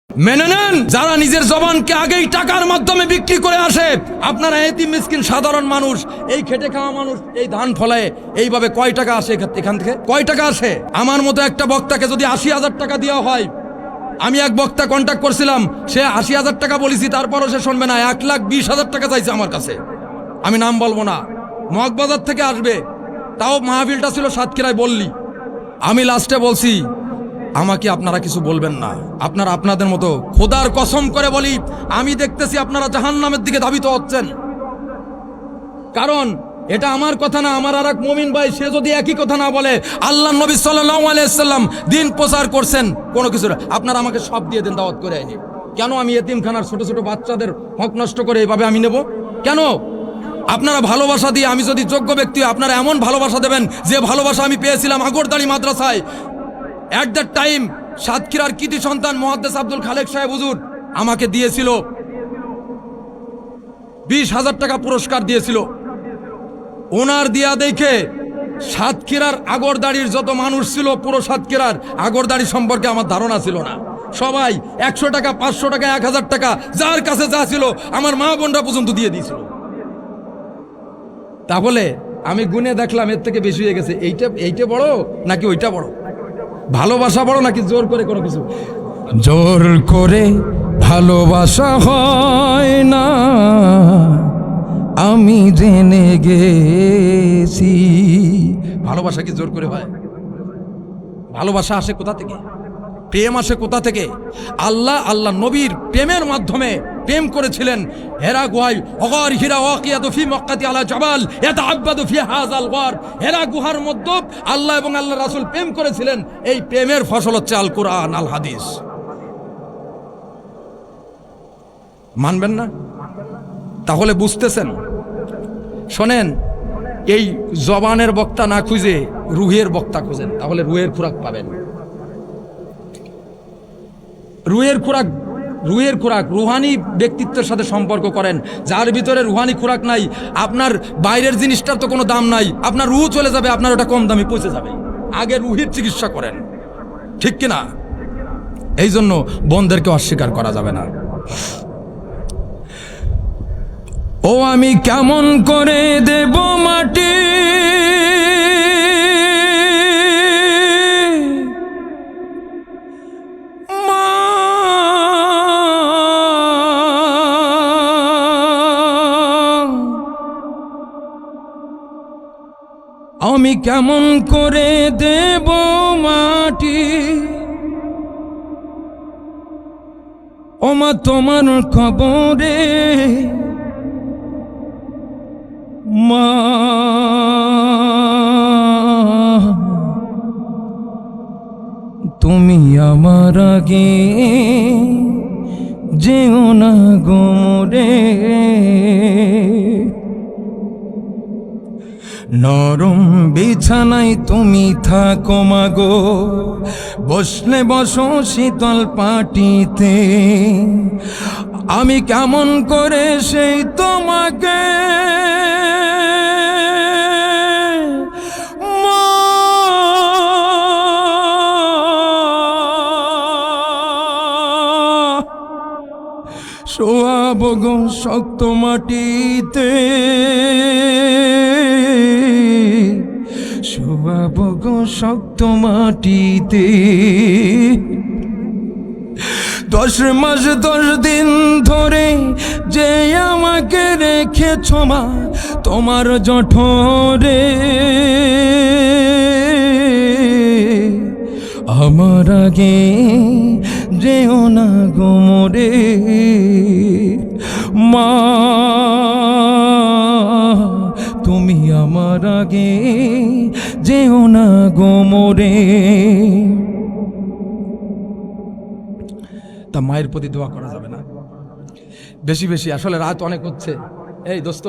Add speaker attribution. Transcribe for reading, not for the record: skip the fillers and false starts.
Speaker 1: মেনে নেন, যারা নিজের জবানকে আগেই টাকার মাধ্যমে বিক্রি করে আসে, আপনারা এতিম মিসকিন সাধারণ মানুষ, এই খেটে খাওয়া মানুষ, এই ধান ফলায় এইভাবে কয় টাকা আসে এখান থেকে? কয় টাকা আসে? আমার মতো একটা বক্তাকে যদি 80,000 টাকা দেওয়া হয়, আমি এক বক্তা কন্ট্যাক্ট করছিলাম, সে 80,000 টাকা বলেছি, তারপরও সে শুনবে না, 1,20,000 টাকা চাইছে আমার কাছে। আমি নাম বলবো না, মগবাজার থেকে আসবে, তাও মাহফিলটা ছিল সাতক্ষীরায় বললি। আমি লাস্টে বলছি, আমাকে আপনারা কিছু বলবেন না, আপনারা আপনাদের মতো। খোদার কসম করে বলি, আমি দেখতেছি আপনারা জাহান্নামের দিকে ধাবিত হচ্ছেন। কারণ এটা আমার কথা না, আমার আর এক মুমিন ভাই, সে যদি একই কথা না বলে, আল্লাহ নবী সাল্লাল্লাহু আলাইহি সাল্লাম দিন প্রচার করছেন কোনো কিছু, আপনারা আমাকে সব দিয়ে দেন, দাওয়াত করে আইনি। কেন আমি এতিমখানার ছোট ছোট বাচ্চাদের হক নষ্ট করে এইভাবে আমি নেব? কেন? আপনারা ভালোবাসা দিয়ে, আমি যদি যোগ্য ব্যক্তি, আপনারা এমন ভালোবাসা দেবেন যে ভালোবাসা আমি পেয়েছিলাম আগরদাড়ি মাদ্রাসায়। অ্যাট দ্যাট টাইম সাতক্ষীরার কৃতি সন্তান মুহাদ্দিস আব্দুল খালেক সাহেব হুজুর আমাকে দিয়েছিল 20,000 টাকা পুরস্কার দিয়েছিল। ওনার দিয়া দেখে সাতক্ষীরার আগরদাড়ির যত মানুষ ছিল, পুরো সাতক্ষীরার আগরদাড়ি সম্পর্কে আমার ধারণা ছিল না। সবাই 100 টাকা, 500 টাকা, 1,000 টাকা, যার কাছে যা ছিল আমার মা বোনরা পর্যন্ত দিয়ে দিয়েছিল। তাহলে আমি গুনে দেখলাম এর থেকে বেশি হয়ে গেছে। এইটা বড় নাকি ওইটা বড়? ভালোবাসা বড় নাকি জোর করে কোনো কিছু? জোর করে ভালোবাসা হয় না, আমি জেনে গেছি। ভালোবাসা কি জোর করে হয়? ভালোবাসা আসে কোথা থেকে? প্রেম আসে কোথা থেকে? আল্লাহ নবীর প্রেমের মাধ্যমে প্রেম করেছিলেন। হেরা গুহায় অগর হীরা ওয়াকিয়াতু ফি মক্কাতি আলা জাবাল ইয়াতাআব্বাদু ফি হাযাল গার। হেরা গুহার মধ্যে আল্লাহ এবং আল্লাহ রাসূল প্রেম করেছিলেন। এই প্রেমের ফসল হচ্ছে আল কোরআন, আল হাদিস। মানবেন না? তাহলে বুঝতেছেন? শোনেন, এই জবানের বক্তা না খুঁজে রুহের বক্তা খুঁজেন, তাহলে রুহের খোরাক পাবেন। রুহের খোরাক রুহানি ব্যক্তিত্বের সাথে সম্পর্ক করেন। যার ভিতরে রুহানি খোরাক নাই, আপনার বাইরের জিনিসটার তো কোনো দাম নাই, আপনার রুহ চলে যাবে, আপনার ওটা কম দামে পৌঁছে যাবে। আগে রুহের চিকিৎসা করেন, ঠিক কিনা? এই জন্য বোনদেরকে অস্বীকার করা যাবে না। ও আমি কেমন করে দেব মাটি, আমি কেমন করে দেব মাটি, ও মা তোমার খবরে, মা তুমি আমার আগে যেও না গো মোরে। নরম বিছানায় তুমি থাকো মাগো, বসলে বসো শীতল পাটিতে, আমি কেমন করে সেই তোমাকে শোয়াব গো শক্ত মাটিতে, শোয়াব গো শক্ত মাটিতে। 10 মাস 10 দিন ধরে যে আমাকে রেখেছ মা তোমার জঠরে, আমার আগে যেও না গো মোরে, মা তুমি আমার আগে যেও না গো মোরে। তা মায়ের প্রতি দোয়া করা যাবে না বেশি বেশি? আসলে রাত অনেক হচ্ছে। এই দোস্ত,